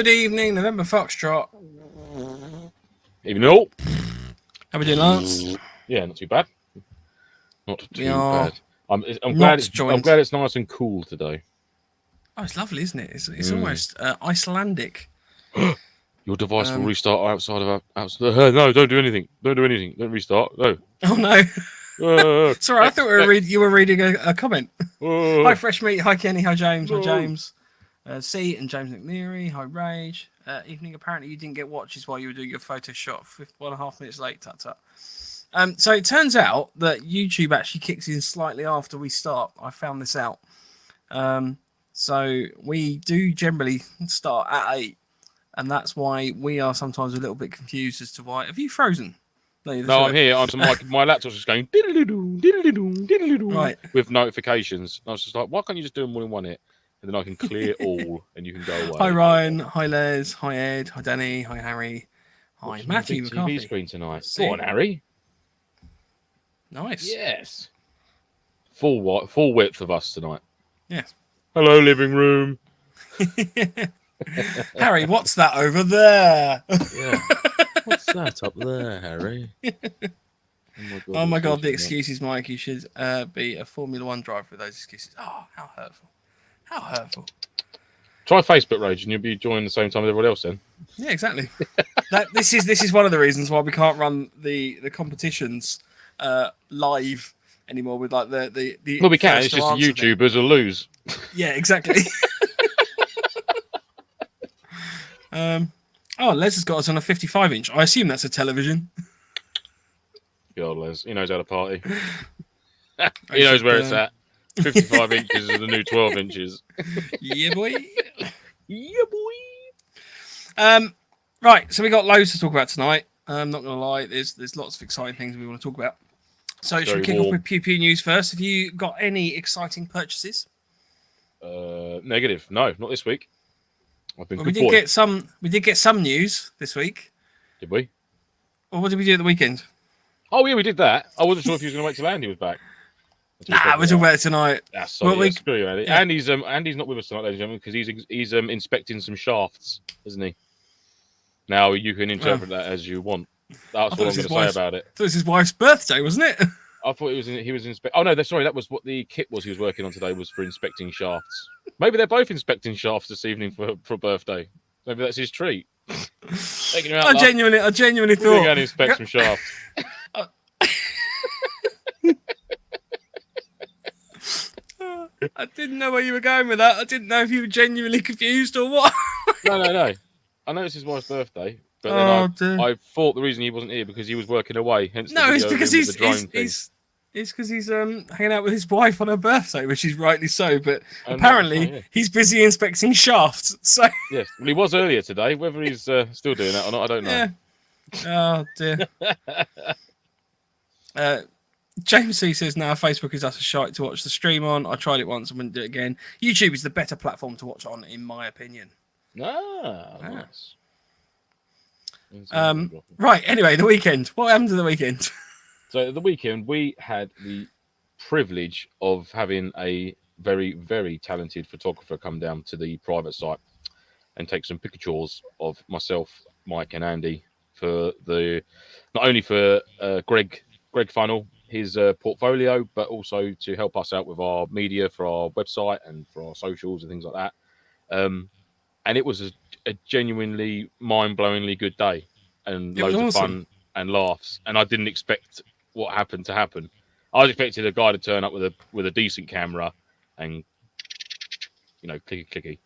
Good evening, November Foxtrot. Even though, How we doing, Lance? yeah, not too bad. Not too We are bad. I'm not glad. joined. I'm glad it's nice and cool today. Oh, it's lovely, isn't it? It's almost Icelandic. Your device will restart outside of outside. No, don't do anything. Don't do anything. Don't restart. No. Oh no! Sorry, I thought you were reading a comment. Hi, Fresh Meat. Hi, Kenny. Hi, James. Hi, James. C and James McNeary. Hi, Rage. Evening. Apparently, you didn't get watches while you were doing your photo shot. 1.5 minutes late. Tut. So it turns out that YouTube actually kicks in slightly after we start. I found this out. So we do generally start at 8, and that's why we are sometimes a little bit confused as to why. Have you frozen? No, I'm here. My laptop's just going diddly-doo, diddly-doo, diddly-doo, right with notifications. I was just like, why can't you just do them all in one hit? And then I can clear all, and you can go away. Hi Ryan, hi Les, hi Ed, hi Danny, hi Harry, hi Matthew McCarthy. TV screen tonight. Go on, Harry. Nice. Yes. Full width of us tonight. Yes. Hello, living room. Harry, what's that over there? Yeah. What's that up there, Harry? Oh my God, the excuses, Mike. You should be a Formula One driver with those excuses. Oh, how hurtful. How hurtful. Try Facebook Rage and you'll be joining the same time as everyone else then. Yeah, exactly. This is one of the reasons why we can't run the competitions live anymore with like the well, we can. It's just the YouTubers will lose. Yeah, exactly. Oh, Les has got us on a 55-inch. I assume that's a television. God, Les. He knows how to party. He knows where it's at. 55 inches is the new 12 inches. Yeah, boy. Yeah, boy. Right, so we got loads to talk about tonight. I'm not going to lie. There's lots of exciting things we want to talk about. So should we kick off with Pew Pew News first? Have you got any exciting purchases? Negative. No, not this week. I've been we did get some news this week. Did we? Or what did we do at the weekend? Oh yeah, we did that. I wasn't sure if he was going to wait till Andy was back. Nah, we're talking about it tonight. Sorry, screw you, Andy. Yeah. Andy's not with us tonight, ladies and gentlemen, because he's inspecting some shafts, isn't he? Now you can interpret that as you want. That's what I'm going to say about it. I thought it was his wife's birthday, wasn't it? I thought he was inspecting. Oh no, sorry, that was what the kit was he was working on today, was for inspecting shafts. Maybe they're both inspecting shafts this eevening for birthday. Maybe that's his treat. Taking him out I genuinely thought. We're going to inspect some shafts. I didn't know where you were going with that. I didn't know if you were genuinely confused or what. No. I know it's his wife's birthday, but then I thought the reason he wasn't here because he was working away. Hence, it's because he's hanging out with his wife on her birthday, which is rightly so. But apparently, he's busy inspecting shafts. So yes, well, he was earlier today. Whether he's still doing that or not, I don't know. Yeah. Oh dear. James C says now Facebook is utter shite to watch the stream on. I tried it once and wouldn't do it again. YouTube is the better platform to watch on, in my opinion. Nice. Right. Anyway, the weekend. What happened to the weekend? So at the weekend, we had the privilege of having a very, very talented photographer come down to the private site and take some pictures of myself, Mike, and Andy for not only for Greg Funnel, his portfolio, but also to help us out with our media for our website and for our socials and things like that. And it was a genuinely mind-blowingly good day and loads of fun and laughs. And I didn't expect what happened to happen. I was expecting a guy to turn up with a decent camera and clicky.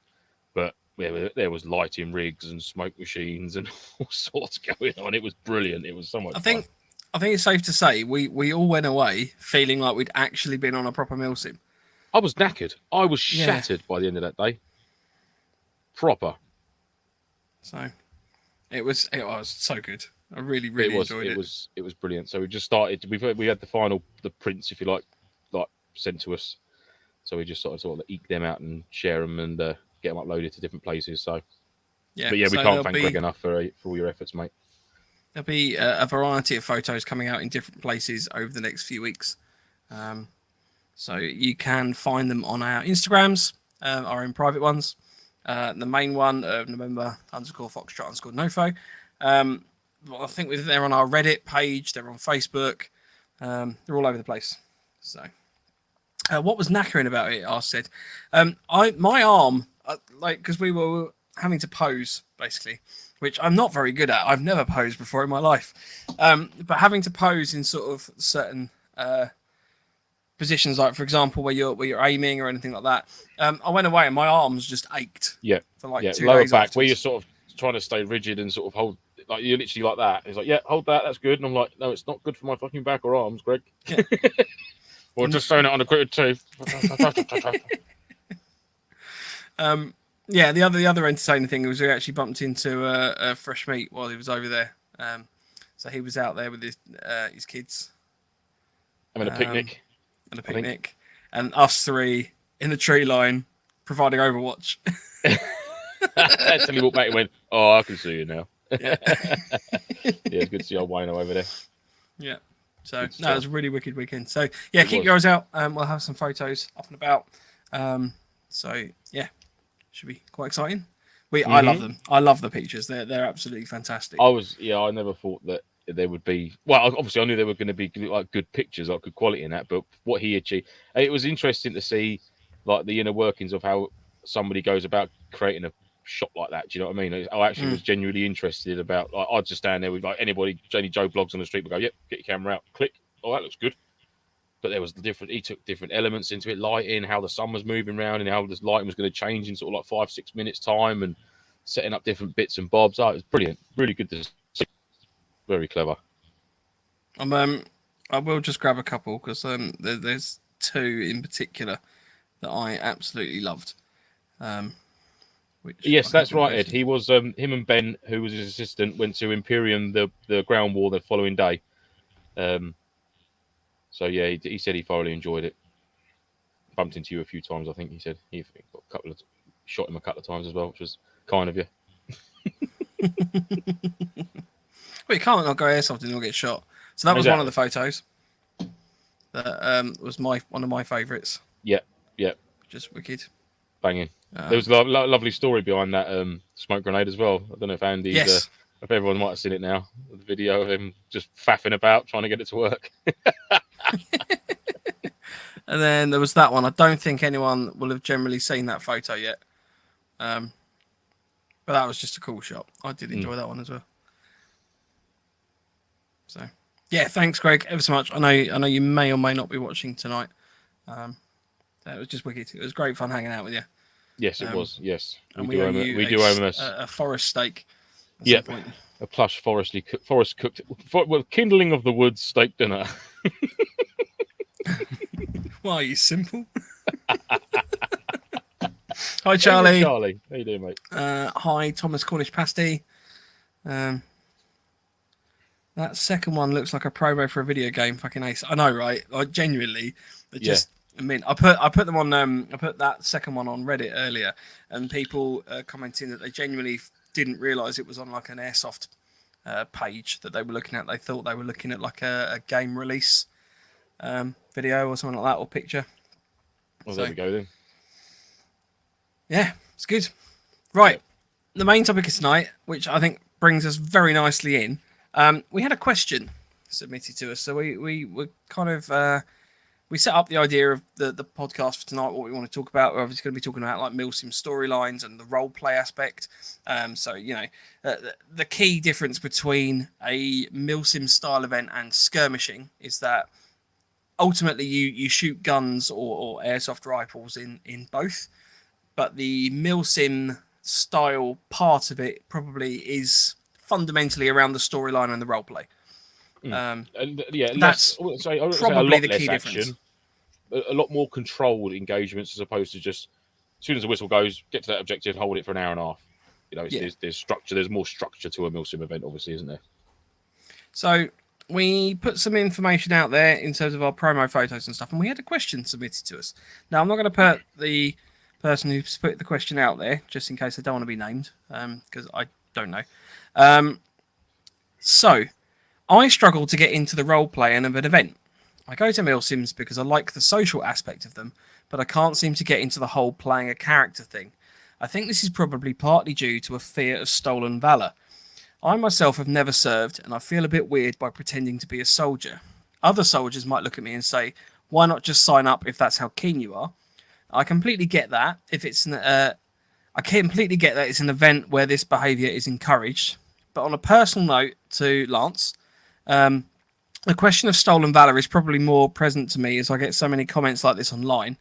But there was lighting rigs and smoke machines and all sorts going on. It was brilliant. It was so much fun. I think it's safe to say we all went away feeling like we'd actually been on a proper MilSim. I was knackered. I was shattered by the end of that day. Proper. So it was so good. I really enjoyed it. It was brilliant. So we just started. We had the prints, if you like sent to us. So we just sort of eke them out and share them and get them uploaded to different places. So we can't thank Greg enough for all your efforts, mate. There'll be a variety of photos coming out in different places over the next few weeks. So you can find them on our Instagrams, our own private ones. The main one, November _Foxtrot _NoFo. I think they're on our Reddit page. They're on Facebook. They're all over the place. So, what was knackering about it? I said, my arm, because we were having to pose basically, which I'm not very good at. I've never posed before in my life, but having to pose in sort of certain positions, like for example where you're aiming or anything like that. I went away and my arms just ached. Yeah, for like 2 lower days back afterwards. where you're sort of trying to stay rigid and sort of hold, like you're literally like that. It's like, yeah, hold that, that's good. And I'm like, no, it's not good for my fucking back or arms, Greg. Yeah. Or just throwing it on a gritted tooth. Yeah, the other entertaining thing was we actually bumped into a fresh meat while he was over there. So he was out there with his kids Having a picnic. And us three in the tree line providing Overwatch. Until he walked back and went, oh, I can see you now. Yeah, it's good to see old Wayno over there. Yeah. So it was a really wicked weekend. So yeah, keep your eyes out. We'll have some photos up and about. So yeah, should be quite exciting. I love them. I love the pictures. They're absolutely fantastic. I never thought that there would be. Well, obviously I knew there were going to be like good pictures, like good quality in that. But what he achieved, it was interesting to see, like the inner workings of how somebody goes about creating a shot like that. Do you know what I mean? I actually was genuinely interested about. Like, I'd just stand there with like anybody, Joe Blogs on the street would go, "Yep, get your camera out, click. Oh, that looks good." But there was he took different elements into it, lighting, how the sun was moving around, and how this lighting was going to change in sort of like 5-6 minutes time, and setting up different bits and bobs. Oh, it was brilliant, really good to see. Very clever. I will just grab a couple because there's two in particular that I absolutely loved. Yes, that's right, Ed. He was him and Ben, who was his assistant, went to Imperium, the ground war, the following day. So yeah, he said he thoroughly enjoyed it. Bumped into you a few times, I think he said. He got shot him a couple of times as well, which was kind of you. Well, you can't not go airsoft and you'll get shot. So that was one of the photos. That was one of my favourites. Yeah. Just wicked. Banging. There was a lovely story behind that smoke grenade as well. I don't know if Andy, if everyone might have seen it now. The video of him just faffing about trying to get it to work. And then there was that one. I don't think anyone will have generally seen that photo yet. But that was just a cool shot. I did enjoy that one as well. So yeah, thanks, Greg, ever so much. I know you may or may not be watching tonight. That was just wicked. It was great fun hanging out with you. Yes, it was. Yes, and we do own a forest steak. Yeah, a plush forest cooked with kindling of the woods steak dinner. Why are you simple? Hi, Charlie. Hey, Charlie, how you doing, mate? Hi, Thomas Cornish Pasty. That second one looks like a promo for a video game. Fucking ace. I know, right? Like genuinely, just. I mean, I put them on. I put that second one on Reddit earlier, and people commenting that they genuinely didn't realise it was on like an Airsoft page that they were looking at. They thought they were looking at like a game release video or something like that, or picture. Well, there we go then. Yeah, it's good. Right, the main topic of tonight, which I think brings us very nicely in. We had a question submitted to us, so we were kind of. We set up the idea of the podcast for tonight, what we want to talk about. We're obviously going to be talking about like MilSim storylines and the role play aspect. So, you know, the key difference between a MilSim style event and skirmishing is that ultimately you shoot guns or airsoft rifles in both. But the MilSim style part of it probably is fundamentally around the storyline and the role play. That's probably the key difference. A lot more controlled engagements as opposed to just as soon as the whistle goes, get to that objective, hold it for an hour and a half. You know, there's structure. There's more structure to a MilSim event, obviously, isn't there? So we put some information out there in terms of our promo photos and stuff, and we had a question submitted to us. Now, I'm not going to put the person who put the question out there, just in case they don't want to be named, because I don't know. So I struggle to get into the role play of an event. I go to MilSims because I like the social aspect of them, but I can't seem to get into the whole playing a character thing. I think this is probably partly due to a fear of stolen valour. I myself have never served, and I feel a bit weird by pretending to be a soldier. Other soldiers might look at me and say, why not just sign up if that's how keen you are? I completely get that. I completely get that it's an event where this behaviour is encouraged. But on a personal note to Lance, the question of stolen valour is probably more present to me as I get so many comments like this online.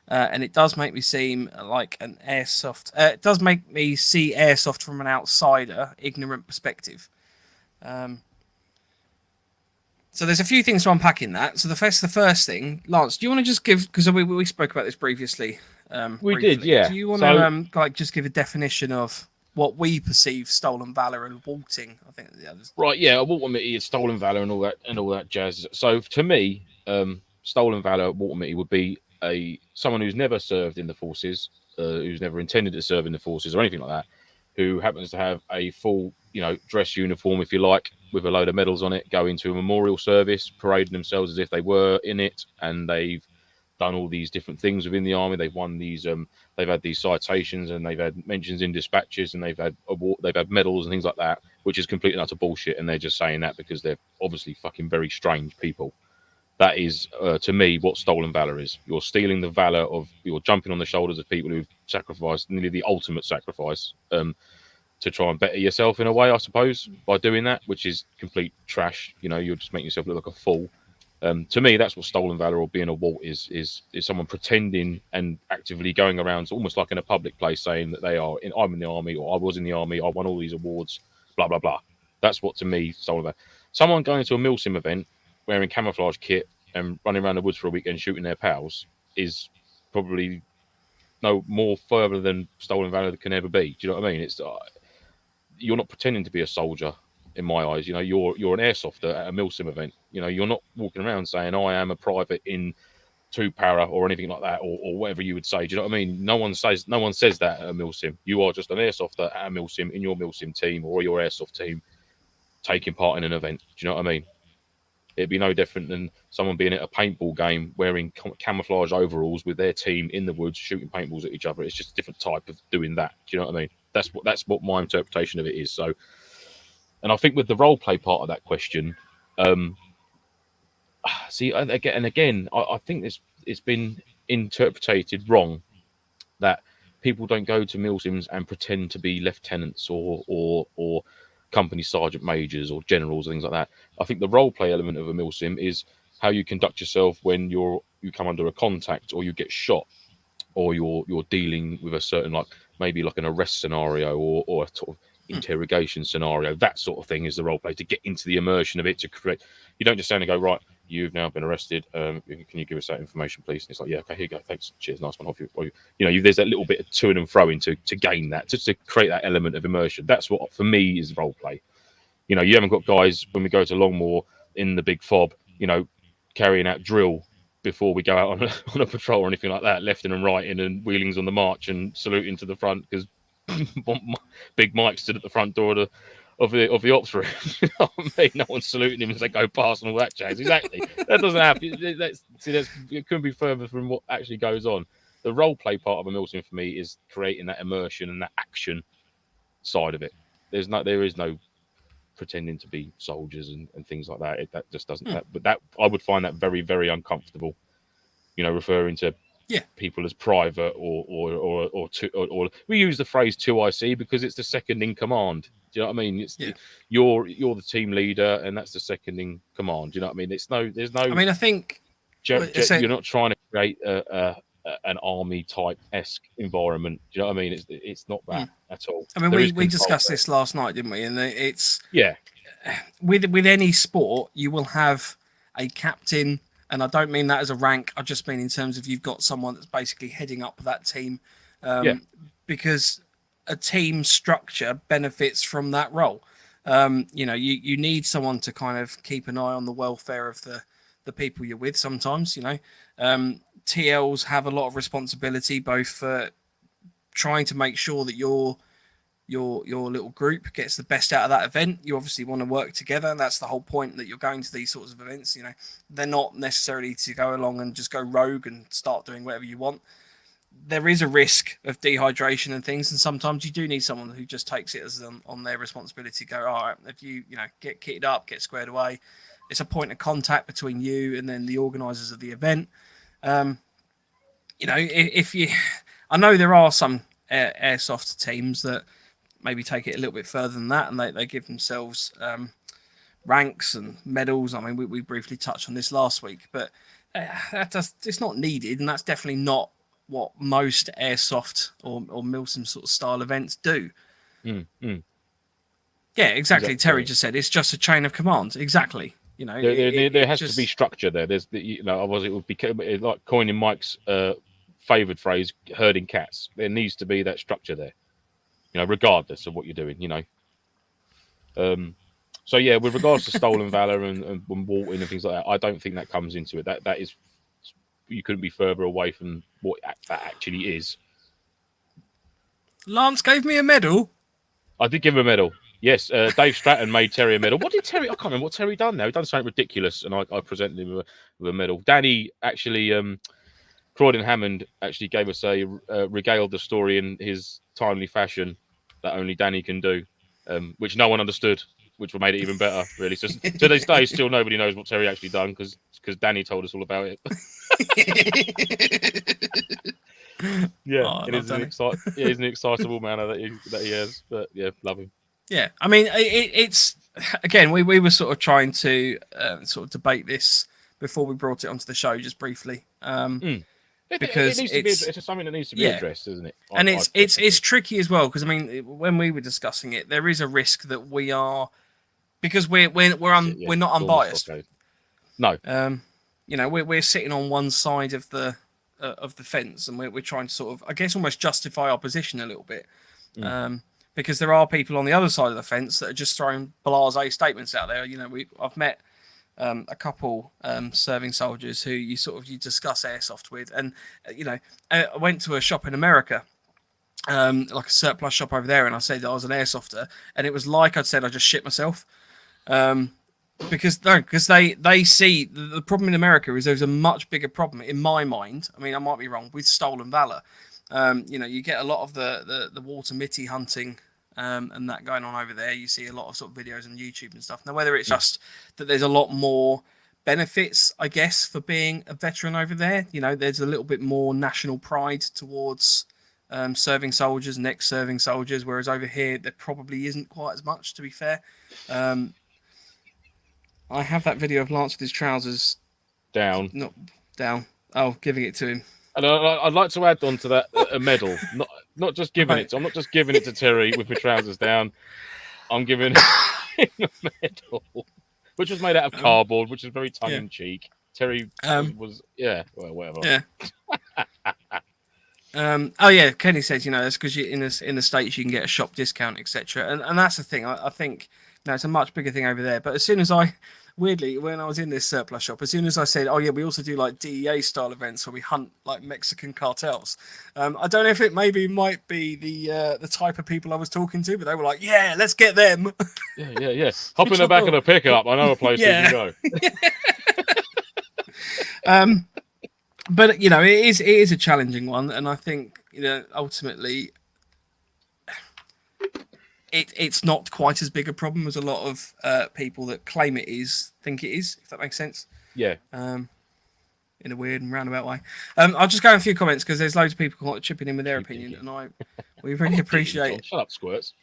And it does make me seem like an airsoft. It does make me see airsoft from an outsider, ignorant perspective. So there's a few things to unpack in that. So the first thing, Lance, do you want to just give, because we spoke about this previously. We did, yeah. Do you want to just give a definition of what we perceive stolen valor and walting? I think the others. Right, yeah, ultimately it's stolen valor and all that jazz. So to me, stolen valor ultimately would be someone who's never served in the forces, who's never intended to serve in the forces or anything like that, who happens to have a full, dress uniform, if you like, with a load of medals on it, go into a memorial service, parading themselves as if they were in it, and they've done all these different things within the army. They've won these, they've had these citations, and they've had mentions in dispatches, and they've had medals and things like that, which is completely and utter bullshit. And they're just saying that because they're obviously fucking very strange people. That is, to me, what stolen valor is. You're stealing the valor you're jumping on the shoulders of people who've sacrificed nearly the ultimate sacrifice to try and better yourself in a way, I suppose, by doing that, which is complete trash. You're just making yourself look like a fool. To me, that's what stolen valor or being a walt is someone pretending and actively going around almost like in a public place saying that I'm in the army, or I was in the army, I won all these awards, blah, blah, blah. That's what, to me, stolen valor. Someone going to a MilSim event wearing camouflage kit and running around the woods for a weekend shooting their pals is probably no more further than stolen valor can ever be. Do you know what I mean? It's you're not pretending to be a soldier in my eyes. You're an airsofter at a MilSim event. You're not walking around saying I am a private in 2 para or anything like that, or whatever you would say. Do you know what I mean? No one says that at a MilSim. You are just an airsofter at a MilSim in your MilSim team or your airsoft team taking part in an event. Do you know what I mean? It'd be no different than someone being at a paintball game wearing camouflage overalls with their team in the woods shooting paintballs at each other. It's just a different type of doing that. Do you know what I mean? That's what my interpretation of it is. So, and I think with the role play part of that question, see, again, I think it's been interpreted wrong that people don't go to MilSims and pretend to be lieutenants or company sergeant majors or generals and things like that. I think the role play element of a MilSim is how you conduct yourself when you come under a contact or you get shot or you're dealing with a certain maybe an arrest scenario or a sort of interrogation scenario. That sort of thing is the role play to get into the immersion of it, to create. You don't just stand and go, right, you've now been arrested. Can you give us that information, please? And it's like, yeah, okay, here you go. Thanks. Cheers. Nice one. Off you. There's that little bit of to and fro to gain that, just to create that element of immersion. That's what, for me, is role play. You haven't got guys when we go to Longmoor in the big fob, carrying out drill before we go out on a patrol or anything like that, left and right and wheelings on the march and saluting to the front because Big Mike stood at the front door of the ops room. You know what I mean? No one's saluting him as they go past and all that jazz. Exactly. That doesn't happen. It couldn't be further from what actually goes on. The role play part of a MilSim for me is creating that immersion and that action side of it. There is no pretending to be soldiers and things like that. That just doesn't. But I would find that very, very uncomfortable. Referring to people as private or we use the phrase 2IC because it's the second in command. Do you know what I mean? You're the team leader and that's the second in command. Do you know what I mean? There's no. I mean, I think you're not trying to create an army type esque environment. Do you know what I mean? It's not that at all. I mean, we discussed this last night, didn't we? And it's with any sport, you will have a captain. And I don't mean that as a rank. I just mean in terms of you've got someone that's basically heading up that team, because a team structure benefits from that role. You need someone to kind of keep an eye on the welfare of the people you're with. Sometimes, TLs have a lot of responsibility, both for trying to make sure that your little group gets the best out of that event. You obviously want to work together, and that's the whole point that you're going to these sorts of events. They're not necessarily to go along and just go rogue and start doing whatever you want. there is a risk of dehydration and things, and sometimes you do need someone who just takes it as on their responsibility. Go, all right, if you get kitted up, get squared away. It's a point of contact between you and then the organisers of the event. If you, I know there are some airsoft teams that maybe take it a little bit further than that, and they give themselves ranks and medals. I mean, we briefly touched on this last week, but it's not needed, and that's definitely not what most airsoft or MilSim sort of style events do. Yeah, exactly. Terry just said it's just a chain of command. Exactly. There has to be structure there. There's otherwise it would be like coining Mike's favoured phrase, herding cats. There needs to be that structure there, regardless of what you're doing. So yeah, with regards to stolen valor and walking and things like that, I don't think that comes into it. That is, you couldn't be further away from what that actually is. Lance gave me a medal. I did give him a medal. Yes, Dave Stratton made Terry a medal. What did Terry? I can't remember what Terry done now. He done something ridiculous, and I presented him with a medal. Danny actually, Croydon Hammond actually gave us regaled the story in his timely fashion that only Danny can do, which no one understood, which made it even better. Really, so to this day, still nobody knows what Terry actually done because Danny told us all about it. Yeah, it is he's an excitable manner that he has. But yeah, love him. Yeah, I mean, it's again, we were sort of trying to sort of debate this before we brought it onto the show, just briefly, because it's something that needs to be addressed, isn't it? And it's tricky as well because I mean, when we were discussing it, there is a risk that we are because we're not unbiased. No, we're sitting on one side of the fence, and we're trying to sort of, I guess, almost justify our position a little bit. Because there are people on the other side of the fence that are just throwing blasé statements out there. I've met a couple serving soldiers who you discuss airsoft with, and I went to a shop in America, like a surplus shop over there, and I said I was an airsofter, and it was like I'd said I just shit myself, because they see the problem in America is there's a much bigger problem in my mind. I mean, I might be wrong, with stolen valor. You get a lot of the water mitty hunting and that going on over there. You see a lot of sort of videos on YouTube and stuff. Now, whether it's just that there's a lot more benefits, I guess, for being a veteran over there. There's a little bit more national pride towards serving soldiers and ex-serving soldiers, whereas over here there probably isn't quite as much, to be fair. I have that video of Lance with his trousers down. Not down. Oh, giving it to him. And I'd like to add on to that a medal, not just giving it. I'm not just giving it to Terry with my trousers down. I'm giving him a medal, which was made out of cardboard, which is very tongue in cheek. Terry was whatever. Yeah. Oh yeah, Kenny says that's because in the States you can get a shop discount, etc. And that's the thing. I think it's a much bigger thing over there. But as soon as weirdly, when I was in this surplus shop, as soon as I said, "Oh yeah, we also do like DEA style events where we hunt like Mexican cartels," I don't know if it might be the type of people I was talking to, but they were like, "Yeah, let's get them." Yeah. Hop in the back of the pickup. I know a place you can go. But it is a challenging one, and I think ultimately. It's not quite as big a problem as a lot of people that claim it is think it is, if that makes sense. Yeah. In a weird and roundabout way. I'll just go in a few comments because there's loads of people chipping in with their opinion, and we really appreciate it. Shut up, squirts.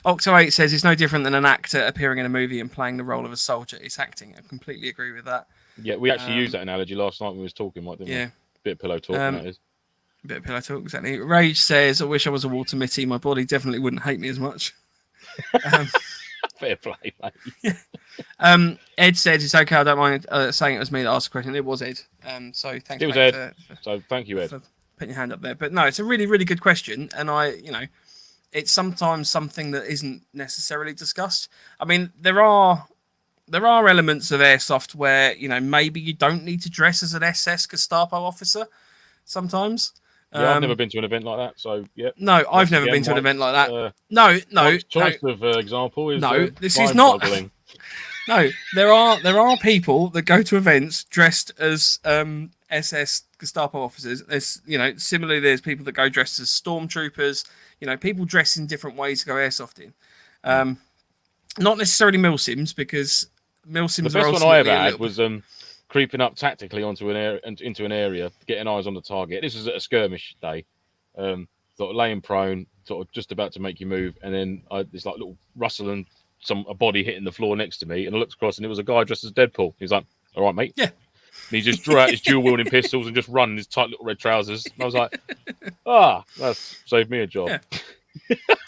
Octo8 says it's no different than an actor appearing in a movie and playing the role of a soldier. It's acting. I completely agree with that. Yeah, we actually used that analogy last night when we was talking, Mike, didn't we? Bit of pillow talk, that is. Bit of pillow talk, exactly. Rage says, "I wish I was a water mitty. My body definitely wouldn't hate me as much." Fair play, mate. Ed said, "It's okay. I don't mind saying it was me that asked the question." It was Ed. So thanks. It was Ed. So thank you, Ed, for putting your hand up there. But no, it's a really, really good question, and it's sometimes something that isn't necessarily discussed. I mean, there are elements of airsoft where maybe you don't need to dress as an SS Gestapo officer sometimes. Yeah, I've never been to an event like that, so yeah. No, I've never been to an event like that. No. Choice of example is this is not. No, there are people that go to events dressed as SS Gestapo officers. There's, similarly, there's people that go dressed as stormtroopers. People dress in different ways to go airsofting. Not necessarily MilSims, because MilSims The are best one I ultimately ever had was creeping up tactically into an area, getting eyes on the target. This was at a skirmish day. Sort of laying prone, sort of just about to make you move, and then there's like little rustle and a body hitting the floor next to me, and I looked across, and it was a guy dressed as Deadpool. He was like, "All right, mate." Yeah. And he just drew out his dual wielding pistols and just run in his tight little red trousers. And I was like, that's saved me a job. Yeah.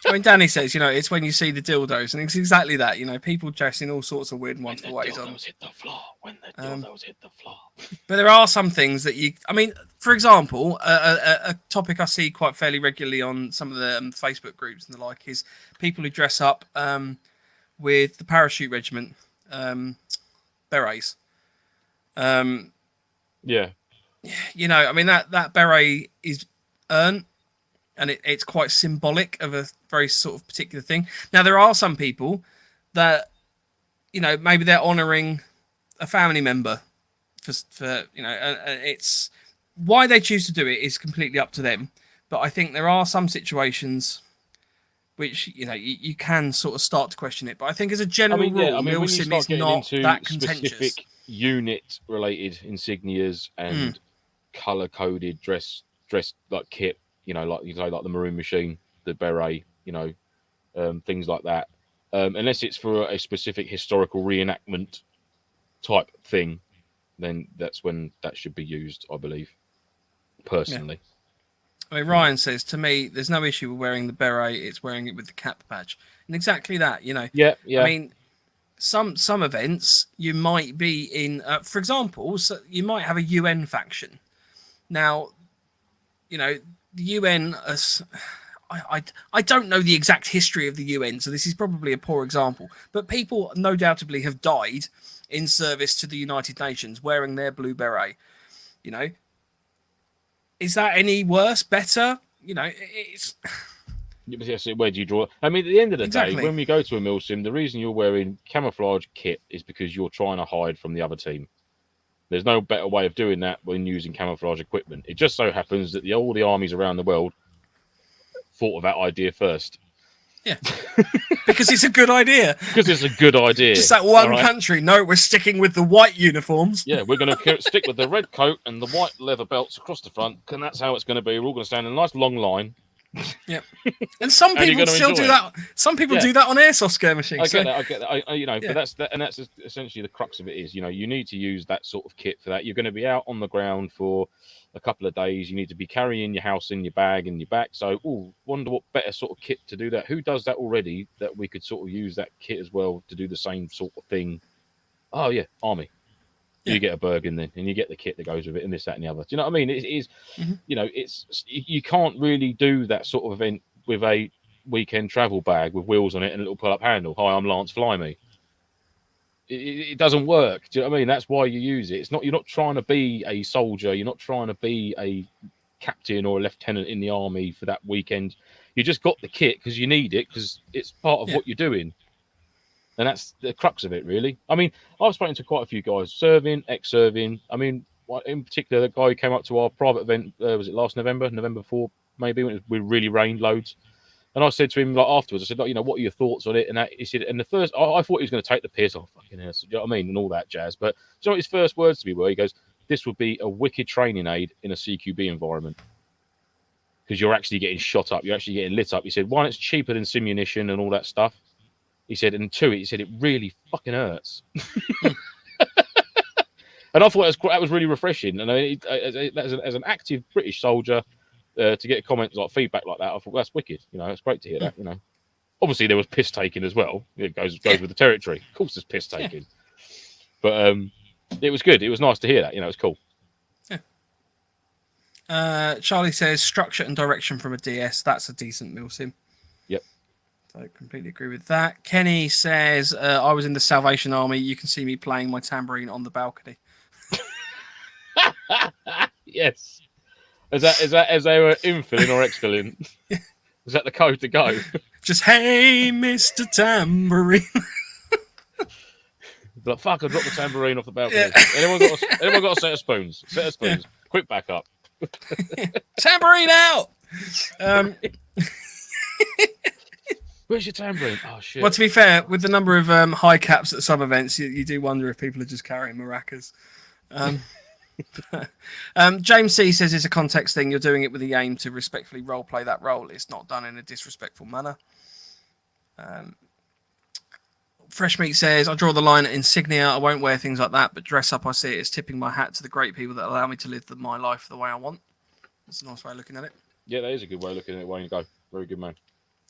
I mean, Danny says, it's when you see the dildos, and it's exactly that. People dress in all sorts of weird and wonderful ways. When the dildos hit the floor. But there are some things that for example, a topic I see quite fairly regularly on some of the Facebook groups and the like is people who dress up with the parachute regiment berets. Yeah. That beret is earned. And it's quite symbolic of a very sort of particular thing. Now, there are some people that, maybe they're honouring a family member for it's why they choose to do it is completely up to them. But I think there are some situations which, you can sort of start to question it. But I think as a general rule, MilSim is not that contentious. Specific unit-related insignias and colour-coded dress like kit, like you say, like the maroon machine, the beret, things like that. Unless it's for a specific historical reenactment type thing, then that's when that should be used, I believe, personally. Yeah. I mean, Ryan says, to me, there's no issue with wearing the beret, it's wearing it with the cap badge. And exactly that, Yeah. I mean, some events, you might be in, for example, so you might have a UN faction. Now, the UN, I don't know the exact history of the UN, so this is probably a poor example. But people, no doubtably, have died in service to the United Nations wearing their blue beret. Is that any worse, better? It's... Yes, where do you draw? I mean, at the end of the Exactly. day, when we go to a MilSim, the reason you're wearing camouflage kit is because you're trying to hide from the other team. There's no better way of doing that when using camouflage equipment. It just so happens that all the armies around the world thought of that idea first. Yeah. Because it's a good idea. Because it's a good idea. Just that one country. No, we're sticking with the white uniforms. Yeah, we're going to stick with the red coat and the white leather belts across the front, and that's how it's going to be. We're all going to stand in a nice long line. Yeah, and some people still do that. Some people do that on airsoft skirmishing. I get that. But that's essentially the crux of it. Is you need to use that sort of kit for that. You're going to be out on the ground for a couple of days. You need to be carrying your house in your bag and your back. So, wonder what better sort of kit to do that. Who does that already? That we could sort of use that kit as well to do the same sort of thing. Oh yeah, army. Yeah. You get a Bergen then, and you get the kit that goes with it, and this, that, and the other. Do you know what I mean? It is, you can't really do that sort of event with a weekend travel bag with wheels on it and a little pull-up handle. Hi, I'm Lance, fly me. It doesn't work. Do you know what I mean? That's why you use it. You're not trying to be a soldier. You're not trying to be a captain or a lieutenant in the army for that weekend. You just got the kit because you need it because it's part of what you're doing. And that's the crux of it, really. I mean, I've spoken to quite a few guys, serving, ex-serving. I mean, in particular, the guy who came up to our private event, was it last November 4, maybe, when it really rained loads. And I said to him, afterwards, I said, what are your thoughts on it? And he said, and the first, I thought he was going to take the piss. Oh, fucking hell, you know what I mean? And all that jazz. But do you know what his first words to me were? He goes, this would be a wicked training aid in a CQB environment. Because you're actually getting shot up. You're actually getting lit up. He said, one, it's cheaper than simunition and all that stuff. He said, and two, he said, it really fucking hurts. And I thought that was really refreshing. And as an active British soldier, to get comments like feedback like that, I thought, that's wicked. It's great to hear that. Obviously there was piss taking as well. It goes with the territory. Of course, there's piss taking. But it was good. It was nice to hear that. It was cool. Yeah. Charlie says structure and direction from a DS. That's a decent MilSim. Yep. So I completely agree with that. Kenny says, I was in the Salvation Army. You can see me playing my tambourine on the balcony. Yes. Is that as they were infilling or exfilling? Is that the code to go? Just, hey, Mr. Tambourine. Like, fuck, I dropped the tambourine off the balcony. Yeah. Anyone got a set of spoons? Quick back up. Tambourine out! Where's your tambourine? Oh, shit. Well, to be fair, with the number of high caps at some events, you do wonder if people are just carrying maracas. James C says it's a context thing. You're doing it with the aim to respectfully role play that role. It's not done in a disrespectful manner. Fresh Meat says, I draw the line at insignia. I won't wear things like that, but dress up, I see it as tipping my hat to the great people that allow me to live my life the way I want. That's a nice way of looking at it. Yeah, that is a good way of looking at it. Way you go. Very good, man.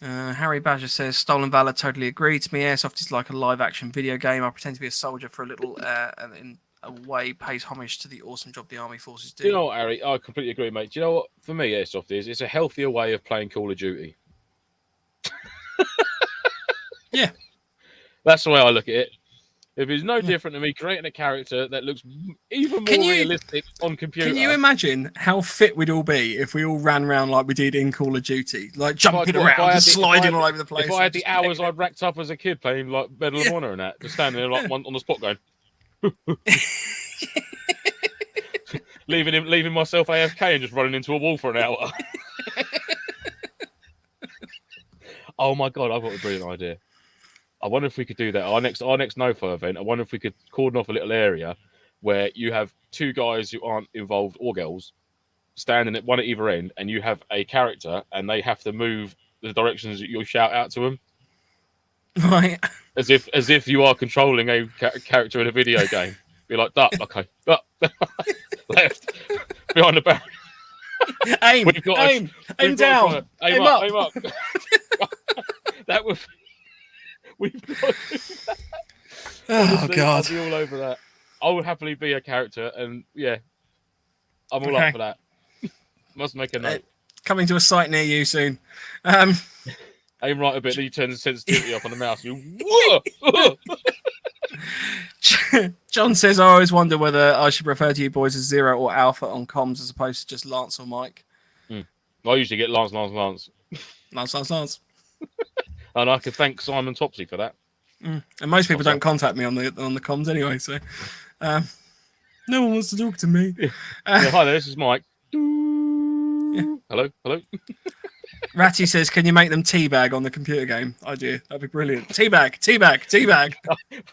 Harry Badger says, Stolen Valor, totally agree. To me, Airsoft is like a live-action video game. I pretend to be a soldier for a little, and in a way pays homage to the awesome job the army forces do. You know what, Harry? I completely agree, mate. Do you know what? For me, Airsoft is, it's a healthier way of playing Call of Duty. Yeah. That's the way I look at it. If it's no different to me creating a character that looks even more realistic on computer. Can you imagine how fit we'd all be if we all ran around like we did in Call of Duty? Like jumping around and sliding all over the place. If I had the hours I'd racked up as a kid playing like Medal of Honor and that, just standing there like on the spot going. leaving myself AFK and just running into a wall for an hour. Oh my God, I've got a brilliant idea. I wonder if we could do that. Our next NoFo event, I wonder if we could cordon off a little area where you have two guys who aren't involved, or girls, standing at one at either end, and you have a character and they have to move the directions that you shout out to them. Right. As if you are controlling a character in a video game. Be like, duck, okay, duck, left, behind the barrel. Aim down, aim up. That would. We've got to do that. Oh, God. I'll be all over that. I would happily be a character, and yeah, I'm all up for that. Must make a note. Coming to a site near you soon. Aim right a bit, then you turn the sensitivity up on the mouse. Whoa! John says, I always wonder whether I should refer to you boys as Zero or Alpha on comms as opposed to just Lance or Mike. I usually get Lance. Lance. And I could thank Simon Topsy for that. And most people don't contact me on the comms anyway, so no one wants to talk to me. Hi there, this is Mike. Hello. Ratty says, can you make them teabag on the computer game? Idea. That'd be brilliant. Teabag.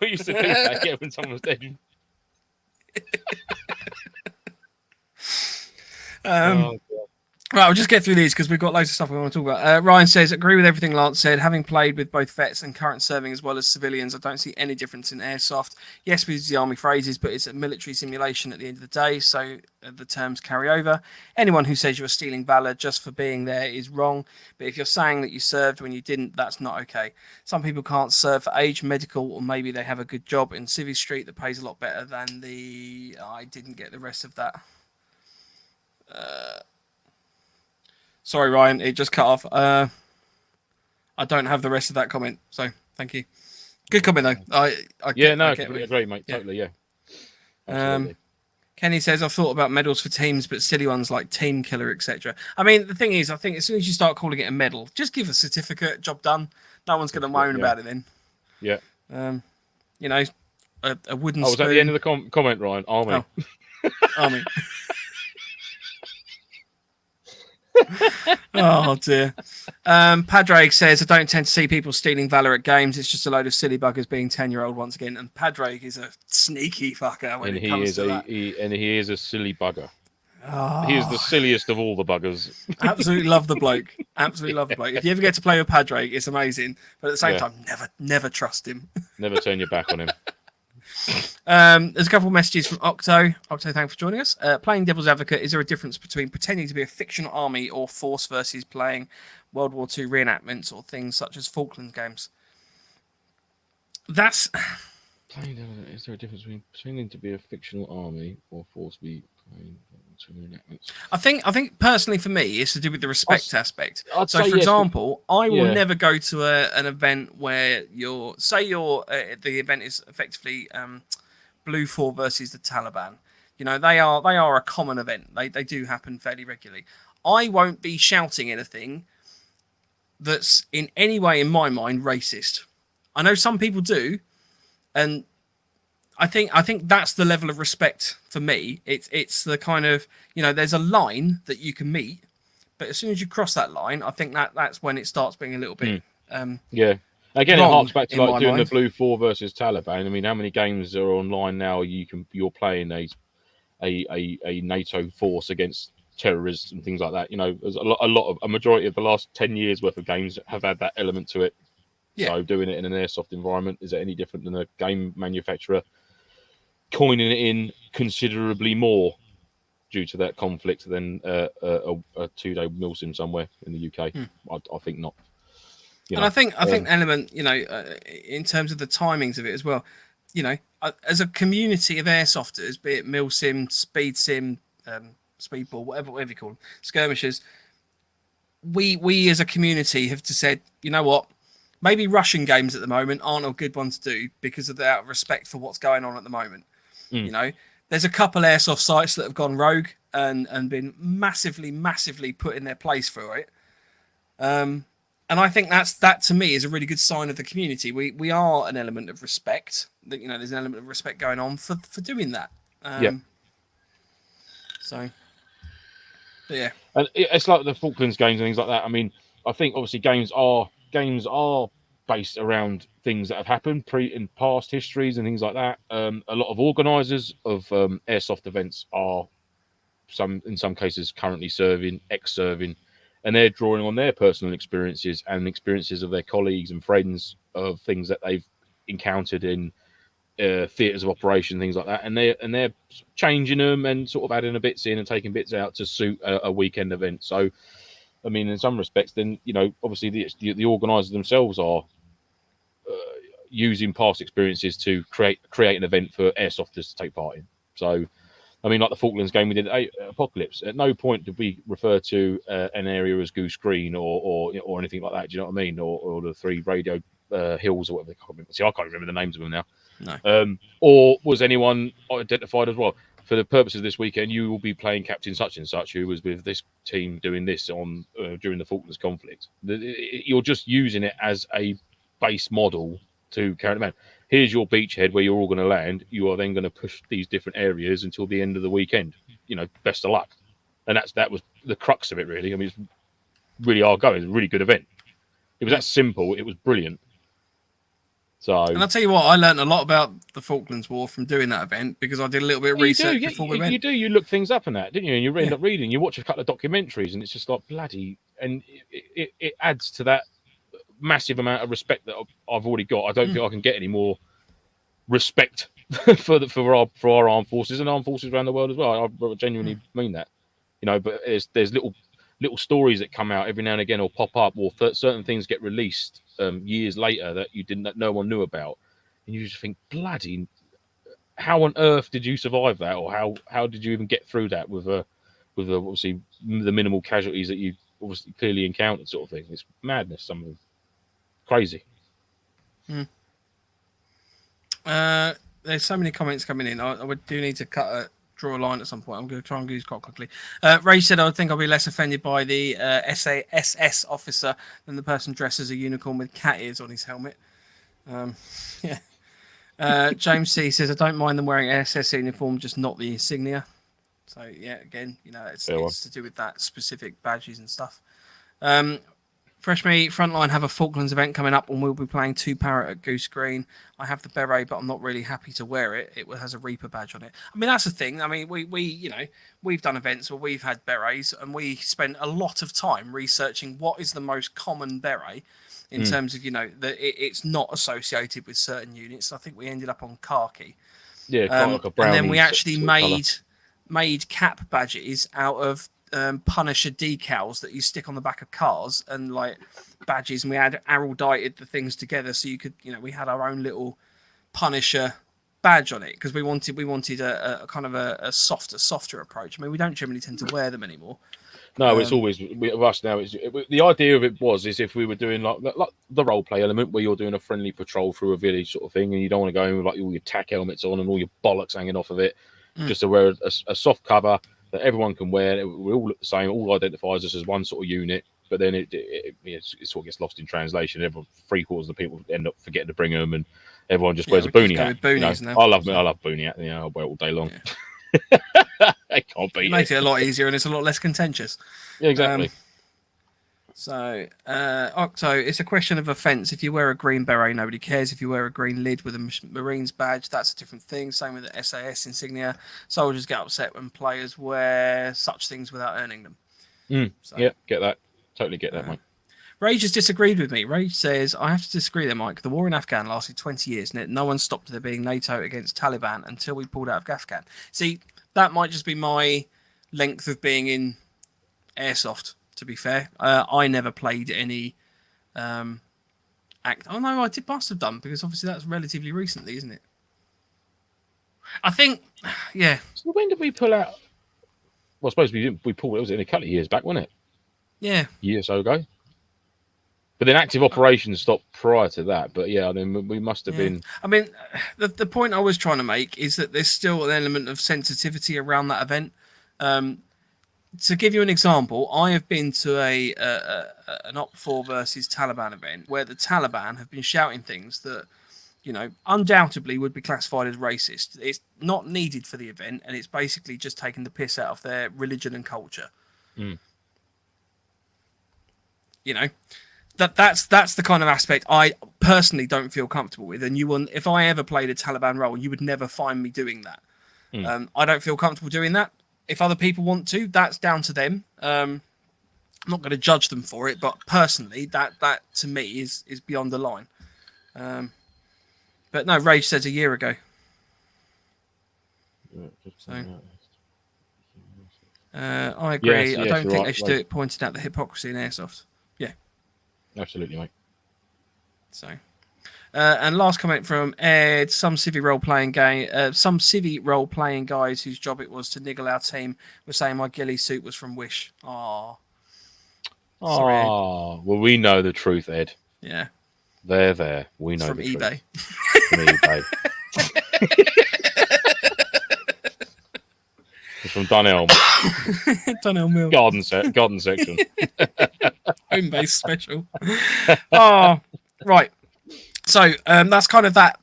We used to teabag when someone was dead. Right, I'll just get through these because we've got loads of stuff we want to talk about. Ryan says, agree with everything Lance said. Having played with both vets and current serving as well as civilians, I don't see any difference in Airsoft. Yes, we use the army phrases, but it's a military simulation at the end of the day, so the terms carry over. Anyone who says you're stealing valor just for being there is wrong, but if you're saying that you served when you didn't, that's not okay. Some people can't serve for age, medical, or maybe they have a good job in Civvy Street that pays a lot better than the... I didn't get the rest of that. Sorry, Ryan, it just cut off. I don't have the rest of that comment, so thank you. Good comment, though. I agree, mate. Yeah. Totally, yeah. Kenny says, I've thought about medals for teams, but silly ones like Team Killer, etc. I mean, the thing is, I think as soon as you start calling it a medal, just give a certificate, job done. No one's going to moan about it then. Yeah. You know, a wooden spoon. Was that the end of the comment, Ryan? Army. Oh. Army. Oh dear. Padraig says, I don't tend to see people stealing valor at games. It's just a load of silly buggers being 10-year-old once again. And Padraig is a sneaky fucker when it comes to that. He is a silly bugger. He is the silliest of all the buggers. Absolutely love the bloke. If you ever get to play with Padraig, it's amazing. But at the same time, never trust him. Never turn your back on him. There's a couple of messages from Octo. Octo, thanks for joining us. Playing devil's advocate, is there a difference between pretending to be a fictional army or force versus playing World War II reenactments or things such as Falkland games? Is there a difference between pretending to be a fictional army or force be playing reenactments? I think personally for me, it's to do with the respect aspect. So, for yes, example, I will never go to an event where the event is effectively Blue 4 versus the Taliban. You know, they are a common event. They do happen fairly regularly. I won't be shouting anything that's in any way, in my mind, racist. I know some people do, and I think that's the level of respect for me. It's the kind of, there's a line that you can meet, but as soon as you cross that line, I think that's when it starts being a little bit yeah. Again, it wrong harks back to in like my doing the mind. Blue 4 versus Taliban. I mean, how many games are online now? You're playing a NATO force against terrorists and things like that. There's a majority of the last 10 years worth of games have had that element to it. Yeah. So doing it in an airsoft environment, is it any different than a game manufacturer coining it in considerably more due to that conflict than a 2-day MilSim somewhere in the UK? I think not. And I think element, in terms of the timings of it as well, as a community of airsofters, be it MilSim, Speed Sim, Speedball, whatever you call them, skirmishers, we as a community have just said, you know what, maybe Russian games at the moment aren't a good one to do because of the respect for what's going on at the moment. There's a couple airsoft sites that have gone rogue and been massively put in their place for it. And I think that to me is a really good sign of the community. We are an element of respect. That there's an element of respect going on for doing that. So, yeah. And it's like the Falklands games and things like that. I mean, I think obviously games are based around things that have happened in past histories and things like that. A lot of organisers of airsoft events are in some cases currently serving, ex-serving, and they're drawing on their personal experiences and experiences of their colleagues and friends of things that they've encountered in theatres of operation, things like that, and they're changing them and sort of adding a bits in and taking bits out to suit a weekend event. So, I mean, in some respects, then obviously the organisers themselves are using past experiences to create an event for airsofters to take part in. So, I mean, like the Falklands game we did at Apocalypse, at no point did we refer to an area as Goose Green or anything like that. Do you know what I mean? Or the 3 radio hills or whatever they call them. See, I can't remember the names of them now. No. Or was anyone identified as well? For the purpose of this weekend, you will be playing Captain Such and Such, who was with this team doing this on during the Falklands conflict. You're just using it as a base model to carry them out. Here's your beachhead where you're all going to land. You are then going to push these different areas until the end of the weekend. Best of luck. And that was the crux of it, really. I mean, it's really going. It's a really good event. It was that simple. It was brilliant. So, and I'll tell you what, I learned a lot about the Falklands War from doing that event because I did a little bit of research before we went. You look things up and that, didn't you? And you end up reading. You watch a couple of documentaries, and it's just like bloody. And it adds to that massive amount of respect that I've already got. I don't think I can get any more respect for our armed forces and armed forces around the world as well. I genuinely mean that. But there's little stories that come out every now and again or pop up, or certain things get released years later that no one knew about, and you just think, bloody, how on earth did you survive that, or how did you even get through that with obviously the minimal casualties that you obviously clearly encountered, sort of thing. It's madness, something crazy. There's so many comments coming in. I do need to draw a line at some point. I'm going to try and use quite quickly. Ray said, I think I'll be less offended by the SAS officer than the person dressed as a unicorn with cat ears on his helmet. James C says, I don't mind them wearing SS uniform, just not the insignia. So, yeah, again, it's to do with that specific badges and stuff. Fresh Meat Frontline have a Falklands event coming up, and we'll be playing 2 Parrot at Goose Green. I have the beret, but I'm not really happy to wear it. It has a Reaper badge on it. I mean, that's the thing. I mean, we've done events where we've had berets, and we spent a lot of time researching what is the most common beret in terms of that it's not associated with certain units. I think we ended up on khaki. Yeah, kind of like a brownie. And then we actually made cap badges out of Punisher decals that you stick on the back of cars and like badges, and we had araldited the things together so you could, we had our own little Punisher badge on it because we wanted a kind of a softer approach. I mean, we don't generally tend to wear them anymore. No, it's always with us now. The idea of it is if we were doing like the role play element where you're doing a friendly patrol through a village sort of thing, and you don't want to go in with like all your tack helmets on and all your bollocks hanging off of it, just to wear a soft cover that everyone can wear. We all look the same. All identifies us as one sort of unit, but then it sort of gets lost in translation. 3/4 of the people end up forgetting to bring them, and Everyone just Yeah, wears a we just boonie go hat. with boonies now, I love so. I love boonie hat. I wear it all day long. Yeah. I can't beat It makes it a lot easier and it's a lot less contentious. Yeah, exactly. So it's a question of offence. If you wear a green beret, nobody cares. If you wear a green lid with a Marines badge, that's a different thing. Same with the SAS insignia. Soldiers get upset when players wear such things without earning them. So, yeah, get that. Totally get that, mate. Rage has disagreed with me. Rage says, I have to disagree there, Mike. The war in Afghan lasted 20 years, and no one stopped there being NATO against Taliban until we pulled out of Afghan. See, that might just be my length of being in Airsoft, to be fair. I never played any act. Oh, no, I must have done, because obviously that's relatively recently, isn't it? I think, yeah. So when did we pull out? Well, I suppose we didn't. We pulled. It was in a couple of years back, wasn't it? Yeah. A year or so ago. But then active operations stopped prior to that. But yeah, I mean, we must have been. I mean, the point I was trying to make is that there's still an element of sensitivity around that event. To give you an example, I have been to an Op4 versus Taliban event where the Taliban have been shouting things that, undoubtedly would be classified as racist. It's not needed for the event, and it's basically just taking the piss out of their religion and culture. That's the kind of aspect I personally don't feel comfortable with. And if I ever played a Taliban role, you would never find me doing that. I don't feel comfortable doing that. If other people want to, that's down to them. I'm not going to judge them for it, but personally, that to me is beyond the line. But no, Rage says a year ago. So, I agree. Yes, I don't think right, they should do it, pointing out the hypocrisy in Airsoft. Yeah. Absolutely, mate. So, and last comment from Ed: some civvy role playing guys whose job it was to niggle our team were saying my ghillie suit was from Wish. Sorry, Ed. Well, we know the truth, Ed. Yeah, there. We know from the eBay. Truth. From eBay. It's from Dunelm. Dunelm Mill. Garden section. Home base special. Right. So that's kind of that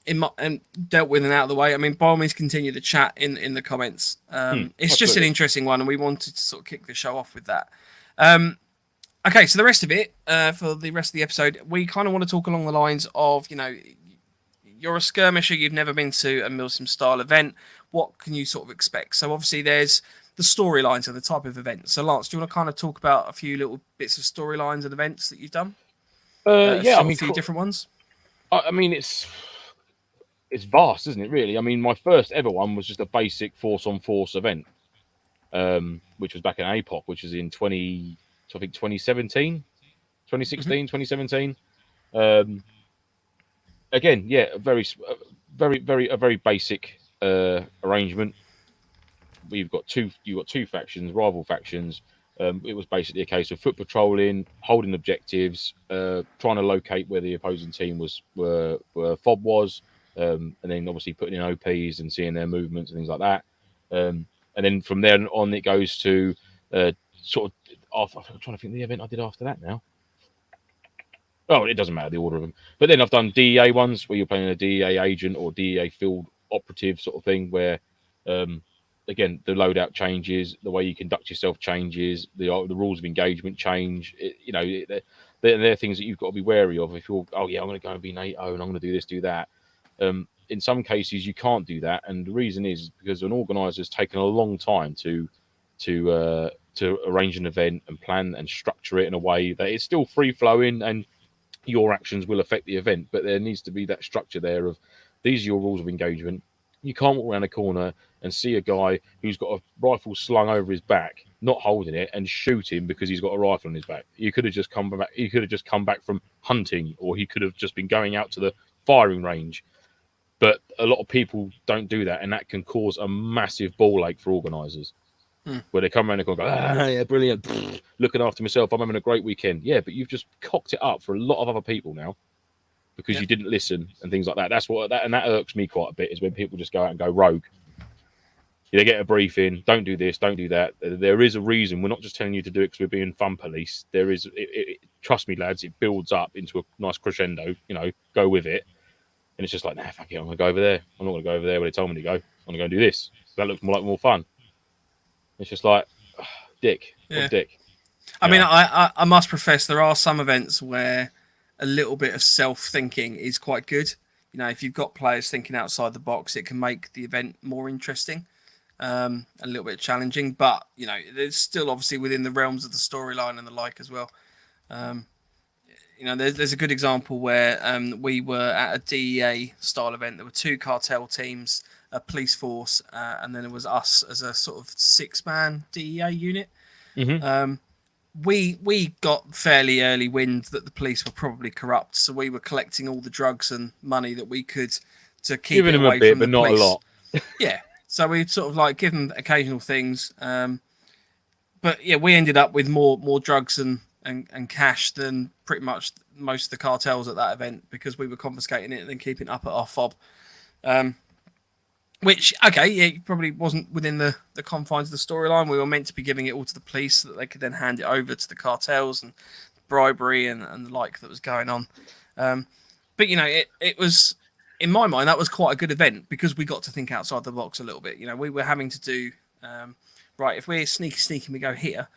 and dealt with and out of the way. I mean, by all means, continue the chat in the comments. It's just an interesting one, and we wanted to sort of kick the show off with that. Okay, so the rest of it, for the rest of the episode, we kind of want to talk along the lines of, you're a skirmisher, you've never been to a MilSim style event. What can you sort of expect? So obviously there's the storylines and the type of event. So Lance, do you want to kind of talk about a few little bits of storylines and events that you've done? Yeah, a few different ones. I mean, it's vast, isn't it? Really. I mean, my first ever one was just a basic force on force event, which was back in APOC, which was in 2017, 2016, 2017. Again, yeah, a very basic arrangement. You've got two factions, rival factions. It was basically a case of foot patrolling, holding objectives, trying to locate where the opposing team where FOB was, and then obviously putting in OPs and seeing their movements and things like that. And then from there on, it goes to sort of. I'm trying to think of the event I did after that now. Oh, it doesn't matter the order of them. But then I've done DEA ones where you're playing a DEA agent or DEA field operative sort of thing, where again, the loadout changes, the way you conduct yourself changes, the rules of engagement change. They're things that you've got to be wary of. If you're, I'm going to go and be NATO and I'm going to do this, do that. In some cases, you can't do that, and the reason is because an organizer has taken a long time to arrange an event and plan and structure it in a way that it's still free flowing and your actions will affect the event, but there needs to be that structure there of these are your rules of engagement. You can't walk around a corner and see a guy who's got a rifle slung over his back, not holding it, and shoot him because he's got a rifle on his back. You could have just come back. He could have just come back from hunting, or he could have just been going out to the firing range. But a lot of people don't do that, and that can cause a massive ball ache for organisers. Where they come around and go, yeah, brilliant, looking after myself, I'm having a great weekend. Yeah, but you've just cocked it up for a lot of other people now because you didn't listen and things like that. That irks me quite a bit, is when people just go out and go rogue. They get a briefing, don't do this, don't do that. There is a reason. We're not just telling you to do it because we're being fun police. There is, trust me, lads, it builds up into a nice crescendo. Go with it. And it's just like, nah, fuck it, I'm gonna go over there. I'm not gonna go over there where they told me to go. I'm gonna go and do this. That looks more fun. It's just like, dick, what a dick. I mean, I must profess there are some events where a little bit of self-thinking is quite good. You know, if you've got players thinking outside the box, it can make the event more interesting, a little bit challenging. But you know, it's still obviously within the realms of the storyline and the like as well. You know, there's a good example where we were at a DEA style event. There were 2 cartel teams, a police force, and then there was us as a sort of 6-man DEA unit. Mm-hmm. We got fairly early wind that the police were probably corrupt, so we were collecting all the drugs and money that we could to keep Giving it them away a bit, from but the not police. a lot. Yeah, so we'd sort of like give them occasional things, but yeah, we ended up with more drugs and cash than pretty much most of the cartels at that event because we were confiscating it and then keeping it up at our fob. Which, okay, yeah, it probably wasn't within the confines of the storyline. We were meant to be giving it all to the police so that they could then hand it over to the cartels and bribery and the like that was going on. But, you know, it was, in my mind, that was quite a good event because we got to think outside the box a little bit. You know, we were having to do, right, if we're sneaky and we go here,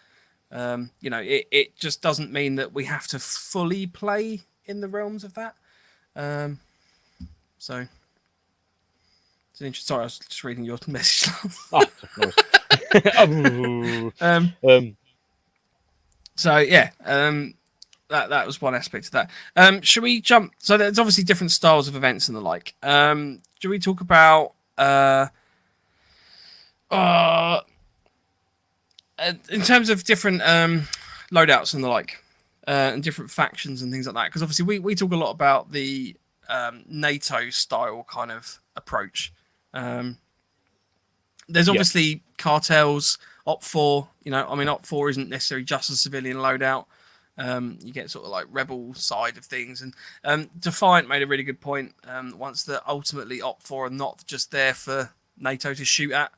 you know, it just doesn't mean that we have to fully play in the realms of that. So... Sorry, I was just reading your message. So yeah, that was one aspect of that. Should we jump? So there's obviously different styles of events and the like. Should we talk about in terms of different loadouts and the like, and different factions and things like that? Because obviously we talk a lot about the NATO style kind of approach. There's obviously cartels, Op4. You know, I mean, Op4 isn't necessarily just a civilian loadout. You get sort of like rebel side of things, and Defiant made a really good point once that ultimately Op4 are not just there for NATO to shoot at.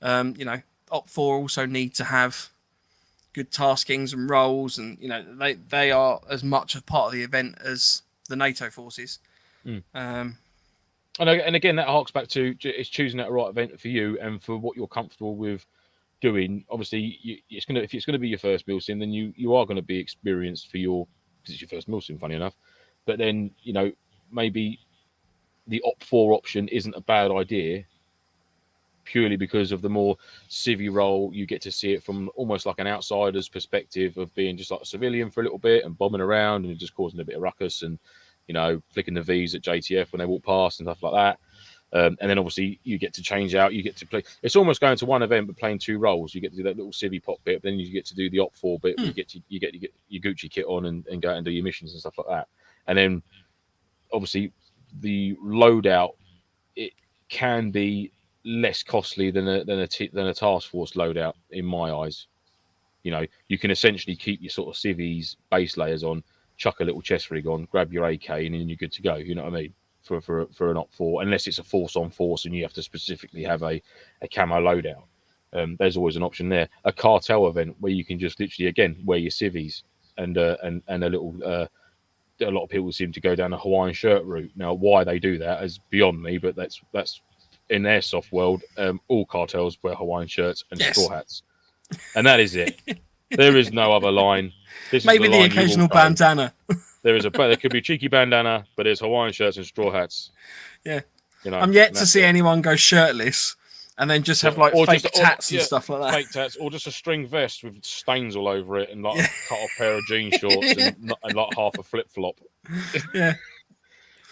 You know, Op4 also need to have good taskings and roles, and you know they are as much a part of the event as the NATO forces. And again, that harks back to it's choosing that right event for you and for what you're comfortable with doing. Obviously, if it's gonna be your first MilSim, then you are going to be experienced because it's your first MilSim, funny enough. But then you know maybe the Op4 option isn't a bad idea purely because of the more civvy role. You get to see it from almost like an outsider's perspective of being just like a civilian for a little bit and bombing around and just causing a bit of ruckus and you know, flicking the V's at JTF when they walk past and stuff like that. And then obviously you get to change out. You get to play. It's almost going to one event but playing 2 roles. You get to do that little civvy pop bit, but then you get to do the Op4 bit. Where you get your Gucci kit on and go out and do your missions and stuff like that. And then obviously the loadout, it can be less costly than a task force loadout in my eyes. You know, you can essentially keep your sort of civvies base layers on, chuck a little chest rig on, grab your AK, and then you're good to go. You know what I mean? For an Op4, unless it's a force on force and you have to specifically have a camo loadout. There's always an option there. A cartel event where you can just literally again wear your civvies and a little. A lot of people seem to go down a Hawaiian shirt route. Now, why they do that is beyond me, but that's in their soft world. All cartels wear Hawaiian shirts and straw hats, and that is it. There is no other line. This Maybe is the occasional bandana. There could be a cheeky bandana, but there's Hawaiian shirts and straw hats. Yeah, you know. I'm yet to see anyone go shirtless and then just have like fake tats and stuff like that. Fake tats, or just a string vest with stains all over it, and like a cut off pair of jean shorts and like half a flip flop. Yeah.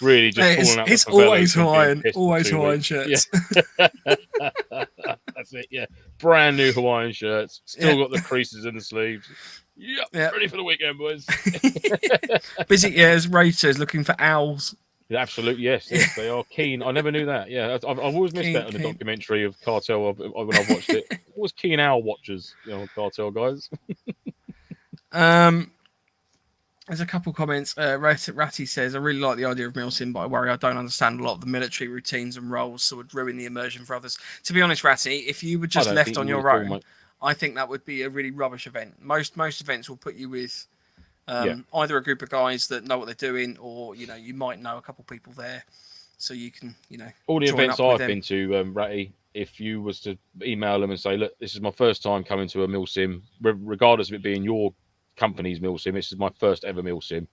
Really, just pulling out. It's always Hawaiian shirts. Yeah. That's it. Yeah, brand new Hawaiian shirts. Still got the creases in the sleeves. Yep. Ready for the weekend, boys. Busy, as Ray says, looking for owls. Yeah, absolutely, yes, they are keen. I never knew that. Yeah, I've always missed that in the documentary of Cartel when I watched it. Always keen owl watchers, you know, Cartel guys. There's a couple comments. Ratty says, I really like the idea of MilSim, but I worry I don't understand a lot of the military routines and roles, so would ruin the immersion for others. To be honest, Ratty, if you were just left on your own, I think that would be a really rubbish event. Most events will put you with either a group of guys that know what they're doing, or you know, you might know a couple people there. so you can, all the join events up with I've them. been to, Ratty, if you was to email them and say, look, this is my first time coming to a MilSim, regardless of it being your company's MilSim, this is my first ever MilSim.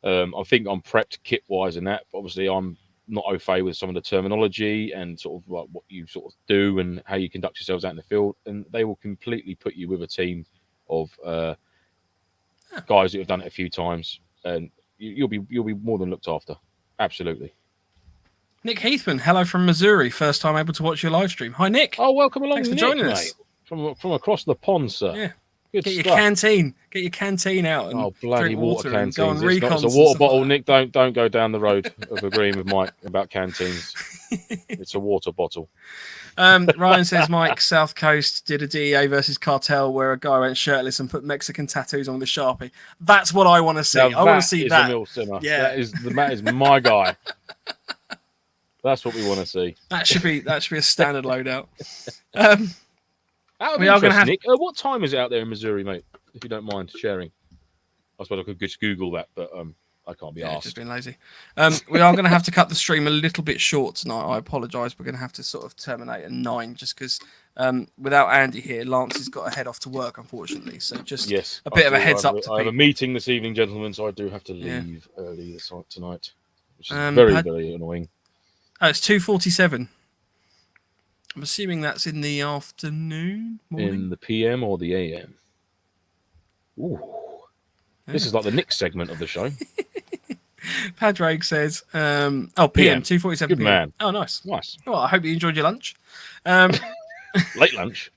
I think I'm prepped kit wise and that, but obviously I'm not au fait with some of the terminology and sort of like what you sort of do and how you conduct yourselves out in the field, and they will completely put you with a team of guys that have done it a few times, and you'll be more than looked after. Absolutely. Nick Heathman, hello from Missouri. First time able to watch your live stream. Hi, Nick. Oh, welcome along, Thanks for Nick, joining mate. us. From across the pond, sir. Yeah. Good Get your stuff. canteen. Get your canteen out and bloody drink water and go on canteens. recons. It's a water bottle, Nick. Don't go down the road of agreeing with Mike about canteens. It's a water bottle. Ryan says, Mike, South Coast did a DEA versus cartel where a guy went shirtless and put Mexican tattoos on the Sharpie. That's what I want to see. I want to see that. Yeah. That is my guy. That's what we want to see. That should be a standard loadout. We are going to have. Nick, what time is it out there in Missouri, mate? If you don't mind sharing, I suppose I could just Google that, but I can't be asked. Just being lazy. We are going to have to cut the stream a little bit short tonight. I apologise. We're going to have to sort of terminate at 9, just because without Andy here, Lance has got to head off to work, unfortunately. So just a bit of a heads up. I have a meeting this evening, gentlemen, so I do have to leave early tonight, which is very annoying. Oh, it's 2:47. I'm assuming that's in the afternoon, morning? In the PM or the AM. Ooh. This is like the Nick segment of the show. Padraig says, PM, 2:47 Good PM. man. Oh, nice. Nice. Well, I hope you enjoyed your lunch. Late lunch.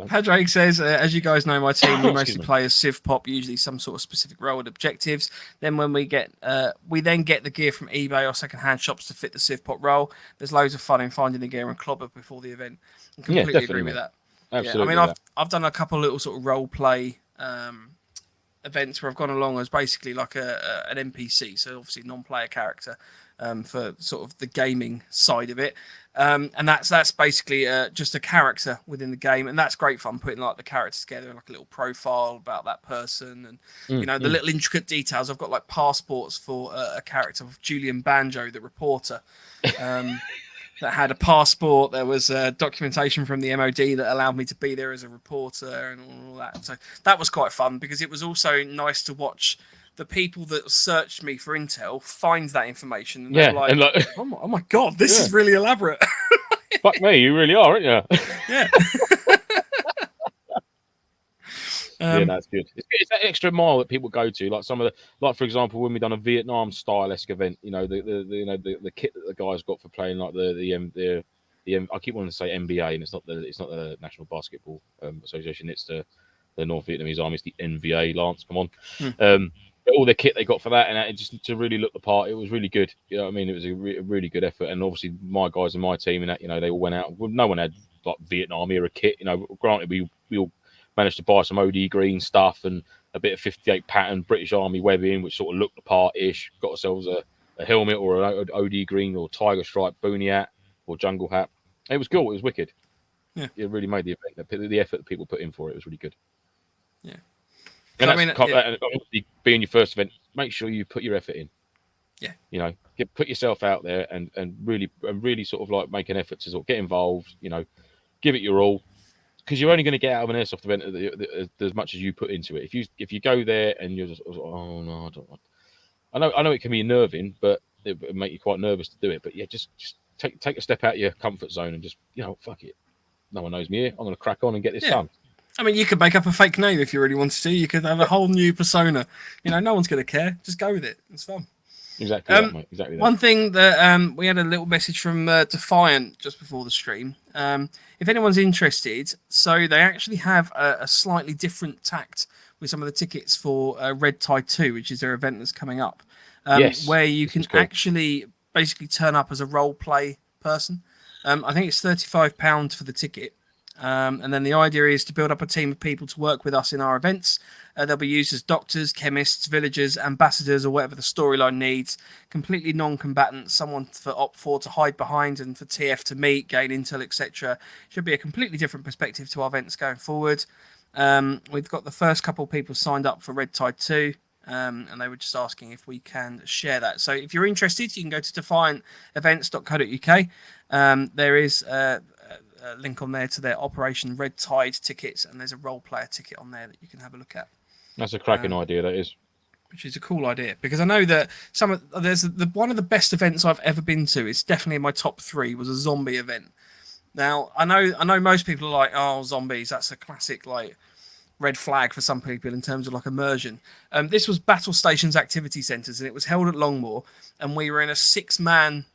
Padraig says, as you guys know, my team, we mostly play as Civ Pop, usually some sort of specific role and objectives. Then when we get the gear from eBay or second-hand shops to fit the Civ Pop role. There's loads of fun in finding the gear and clobber before the event. I completely agree with that. Absolutely. Yeah, I mean, I've done a couple of little sort of role play events where I've gone along as basically like an NPC, so obviously non-player character for sort of the gaming side of it. And that's basically just a character within the game, and that's great fun putting like the characters together and like a little profile about that person, and the little intricate details. I've got like passports for a character of Julian Banjo, the reporter, that had a passport. There was documentation from the MOD that allowed me to be there as a reporter and all that. So that was quite fun because it was also nice to watch the people that searched me for intel find that information. And they're like, oh my God, this is really elaborate. Fuck me, you really are, aren't you? Yeah. Yeah, that's good. It's that extra mile that people go to, like some of the, like for example, when we done a Vietnam style-esque event, the kit that the guys got for playing like the I keep wanting to say NBA, and it's not the National Basketball Association, it's the North Vietnamese Army, it's the NVA. Lance, come on. All the kit they got for that, and that, just to really look the part, it was really good. You know what I mean? It was a really good effort, and obviously my guys in my team and that, they all went out. Well, no one had like Vietnam era kit. Granted, we all managed to buy some OD green stuff and a bit of 58 pattern British Army webbing, which sort of looked the part-ish. Got ourselves a helmet or an OD green or tiger stripe boonie hat or jungle hat. It was cool. It was wicked. Yeah, it really made the effect. The effort that people put in for it was really good. Yeah. And obviously being your first event, make sure you put your effort in. Yeah. Put yourself out there and really sort of like make an effort to sort of get involved. Give it your all, because you're only going to get out of an airsoft event as much as you put into it. If you go there and you're just, oh no, I don't want. I know it can be unnerving, but it would make you quite nervous to do it. But yeah, just take a step out of your comfort zone and just fuck it. No one knows me here. I'm going to crack on and get this done. I mean, you could make up a fake name if you really wanted to. You could have a whole new persona. No one's going to care. Just go with it. It's fun. Exactly that, mate. Exactly that. One thing that we had a little message from Defiant just before the stream. If anyone's interested, so they actually have a slightly different tact with some of the tickets for Red Tide 2, which is their event that's coming up, where you can actually basically turn up as a role play person. I think it's £35 for the ticket. And then the idea is to build up a team of people to work with us in our events. They'll be used as doctors, chemists, villagers, ambassadors, or whatever the storyline needs. Completely non-combatant, someone for Op4 to hide behind and for TF to meet, gain intel, etc. Should be a completely different perspective to our events going forward. We've got the first couple of people signed up for Red Tide 2. and they were just asking if we can share that. So if you're interested, you can go to defiantevents.co.uk. There is a link on there to their Operation Red Tide tickets, and there's a role player ticket on there that you can have a look at. That's a cracking idea, that is. Which is a cool idea, because I know that one of the best events I've ever been to. It's definitely in my top 3. Was a zombie event. Now I know most people are like, oh, zombies. That's a classic like red flag for some people in terms of like immersion. This was Battle Stations Activity Centres, and it was held at Longmoor, and we were in a 6-man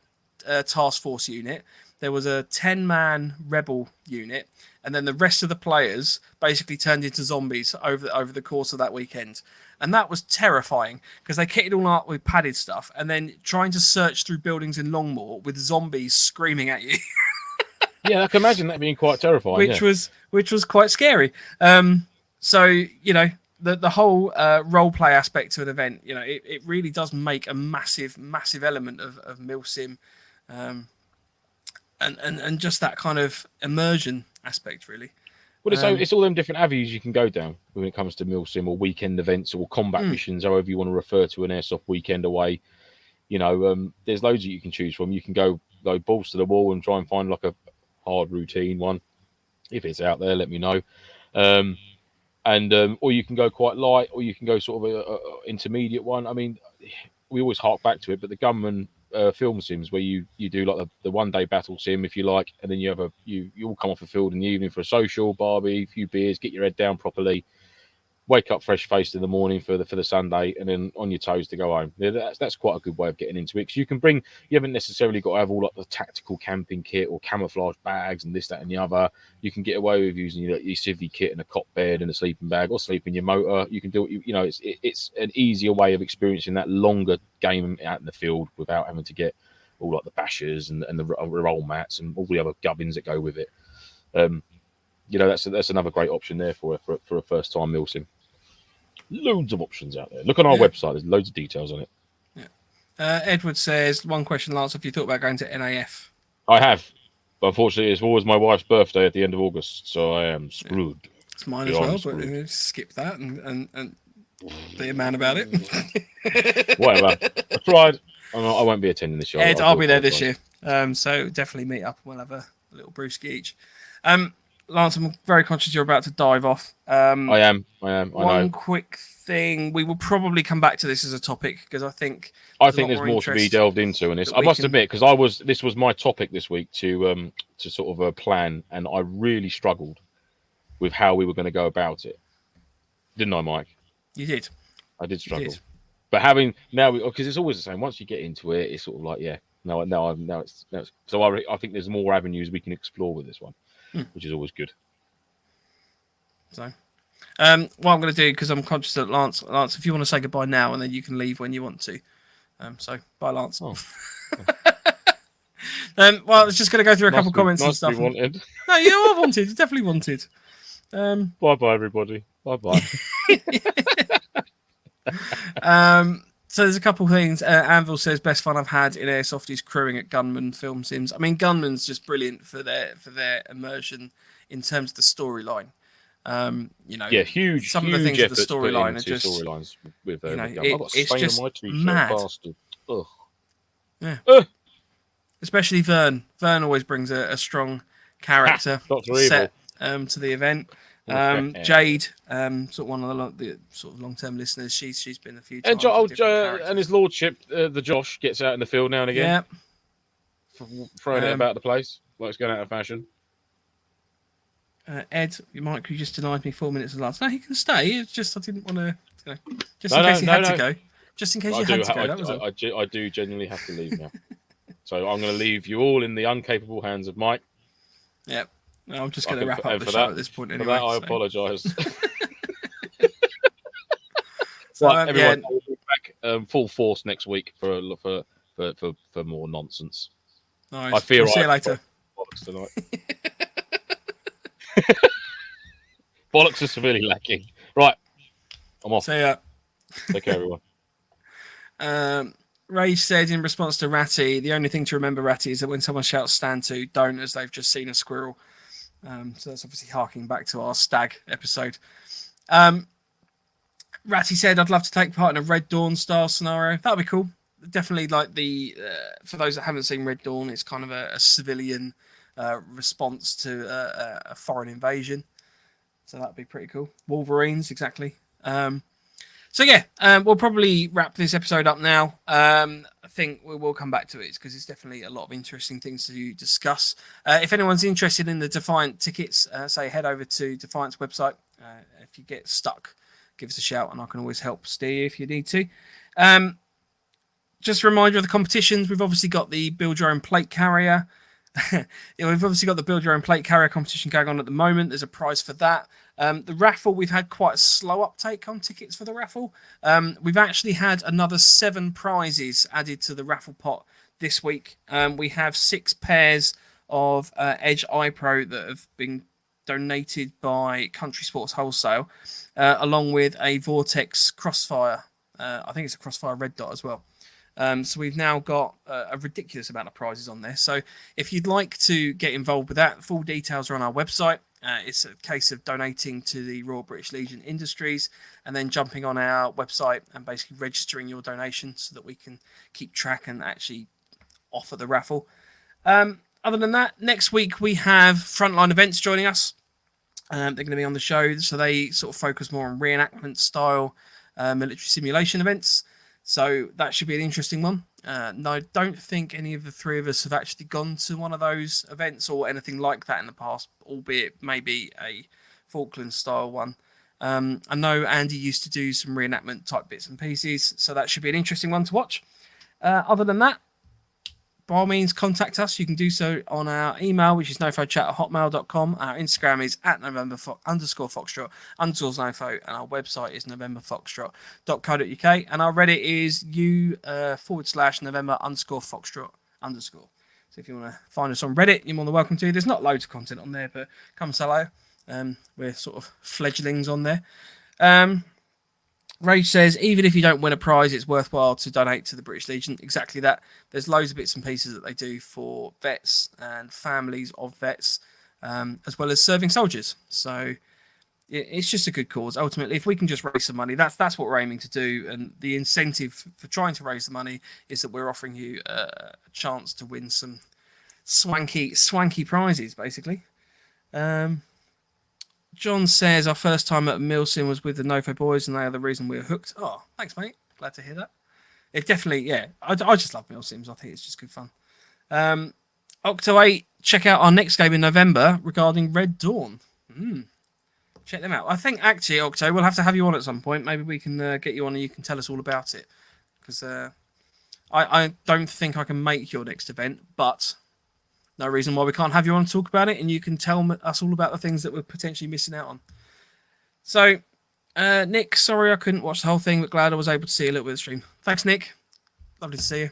task force unit. There was a 10-man rebel unit, and then the rest of the players basically turned into zombies over the course of that weekend. And that was terrifying, because they kitted all up with padded stuff, and then trying to search through buildings in Longmoor with zombies screaming at you. Yeah, I can imagine that being quite terrifying. Which was quite scary. So, you know, the whole role play aspect to an event, you know, it really does make a massive element of MilSim, and just that kind of immersion aspect, really. Well, it's all them different avenues you can go down when it comes to MilSim or weekend events or combat missions, however you want to refer to an airsoft weekend away. You know, there's loads that you can choose from. You can go balls to the wall and try and find like a hard routine one. If it's out there, let me know. Or you can go quite light, or you can go sort of a intermediate one. I mean, we always hark back to it, but the gunman film sims where you do like the 1-day battle sim, if you like, and then you have you all come off the field in the evening for a social barbie, a few beers, get your head down properly, wake up fresh faced in the morning for the Sunday, and then on your toes to go home. Yeah, that's quite a good way of getting into it, because you haven't necessarily got to have all like the tactical camping kit or camouflage bags and this, that, and the other. You can get away with using your civvy kit and a cot bed and a sleeping bag, or sleep in your motor. You can do it. You know, it's an easier way of experiencing that longer game out in the field without having to get all like the bashers and the roll mats and all the other gubbins that go with it. You know, that's another great option there for a first time MilSim. Loads of options out there. Look on our website. There's loads of details on it. Yeah. Edward says, one question, Lance, have you thought about going to NAF? I have. But unfortunately, it's always my wife's birthday at the end of August, so I am screwed. Yeah. It's mine as well, but skip that and be a man about it. Whatever. I tried. I won't be attending this year. Ed, I'll be there this year. So definitely meet up and we'll have a little brewski each. Lance, I'm very conscious you're about to dive off. I am. One quick thing. We will probably come back to this as a topic, because I think there's more to be delved into in this. I must admit, because this was my topic this week to sort of plan, and I really struggled with how we were going to go about it. Didn't I, Mike? You did. I did struggle. But having now, because it's always the same. Once you get into it, it's sort of like, no, it's so I think there's more avenues we can explore with this one. Which is always good. So, what I'm going to do, because I'm conscious that Lance, if you want to say goodbye now, and then you can leave when you want to. So, bye, Lance. Oh. Well, I was just going to go through a couple comments and stuff. Wanted. No, you are wanted. You're definitely wanted. Bye, everybody. Bye. So there's a couple of things. Anvil says, best fun I've had in Airsoft is crewing at Gunman film sims. I mean, Gunman's just brilliant for their immersion in terms of the storyline. You know, huge. Some huge of the things of the storyline are just storylines with you know, it's just on mad. Ugh. Yeah. Especially Vern. Vern always brings a strong character set to the event. Jade, sort of one of the sort of long-term listeners, she's been a few times. And his lordship, the Josh, gets out in the field now and again. Yeah. Throwing it about the place like it's going out of fashion. Ed, you just denied me 4 minutes of last. No, he can stay. It's just I didn't want to, just in case he had to go. Just in case you had to go. That was it. I do genuinely have to leave now. So I'm going to leave you all in the incapable hands of Mike. Yep. No, I'm just going to wrap up the show at this point anyway. For that, I apologise. So, right, everyone, I'll be back full force next week for more nonsense. Nice. I fear we'll see you later. Bollocks tonight. Bollocks are severely lacking. Right, I'm off. See ya. Take care, everyone. Ray said in response to Ratty, the only thing to remember, Ratty, is that when someone shouts stand to, don't, as they've just seen a squirrel. So that's obviously harking back to our stag episode. Ratty said, I'd love to take part in a Red Dawn style scenario. That'd be cool. Definitely like for those that haven't seen Red Dawn, it's kind of a civilian response to a foreign invasion. So that'd be pretty cool. Wolverines, exactly. So yeah, we'll probably wrap this episode up now. I think we will come back to it because it's definitely a lot of interesting things to discuss. If anyone's interested in the Defiant tickets, say head over to Defiant's website. If you get stuck, give us a shout and I can always help steer you if you need to. Just a reminder of the competitions. We've obviously got the Build Your Own Plate Carrier. We've obviously got the Build Your Own Plate Carrier competition going on at the moment. There's a prize for that. The raffle, we've had quite a slow uptake on tickets for the raffle. We've actually had another 7 prizes added to the raffle pot this week. We have 6 pairs of Edge iPro that have been donated by Country Sports Wholesale, along with a Vortex Crossfire. I think it's a Crossfire Red Dot as well. So we've now got a ridiculous amount of prizes on there. So if you'd like to get involved with that, full details are on our website. It's a case of donating to the Royal British Legion Industries and then jumping on our website and basically registering your donation so that we can keep track and actually offer the raffle. Other than that, next week we have Frontline Events joining us. They're going to be on the show, so they sort of focus more on reenactment style military simulation events. So that should be an interesting one. No, I don't think any of the 3 of us have actually gone to one of those events or anything like that in the past, albeit maybe a Falklands style one. I know Andy used to do some reenactment type bits and pieces, so that should be an interesting one to watch. Other than that, by all means, contact us. You can do so on our email, which is nofochat@hotmail.com. Our Instagram is @November_Foxtrot_NoFo, and our website is novemberfoxtrot.co.uk. And our Reddit is u/November_Foxtrot_. So if you want to find us on Reddit, you're more than welcome to. There's not loads of content on there, but come say hello. We're sort of fledglings on there. Rage says, even if you don't win a prize, it's worthwhile to donate to the British Legion. Exactly that. There's loads of bits and pieces that they do for vets and families of vets, as well as serving soldiers. So it's just a good cause. Ultimately, if we can just raise some money, that's what we're aiming to do. And the incentive for trying to raise the money is that we're offering you a chance to win some swanky prizes, basically. John says our first time at MilSim was with the NoFo boys, and they are the reason we were hooked. Oh, thanks, mate. Glad to hear that. It definitely, yeah. I just love MilSims. I think it's just good fun. Octo8, check out our next game in November regarding Red Dawn. Check them out. I think actually, Octo, we'll have to have you on at some point. Maybe we can get you on and you can tell us all about it. Because I don't think I can make your next event, but no reason why we can't have you on and talk about it, and you can tell us all about the things that we're potentially missing out on. So, Nick, sorry I couldn't watch the whole thing, but glad I was able to see a little bit of the stream. Thanks, Nick. Lovely to see you.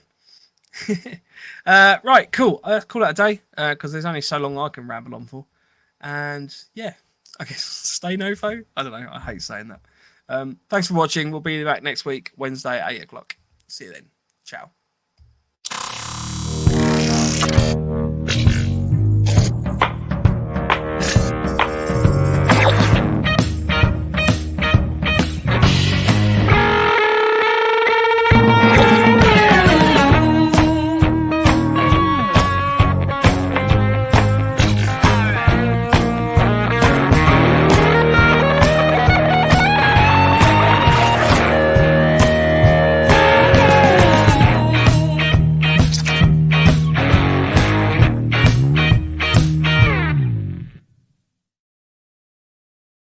Right, cool. Let's call it a day, because there's only so long I can ramble on for. And, yeah, I guess stay NoFo. I don't know. I hate saying that. Thanks for watching. We'll be back next week, Wednesday at 8 o'clock. See you then. Ciao.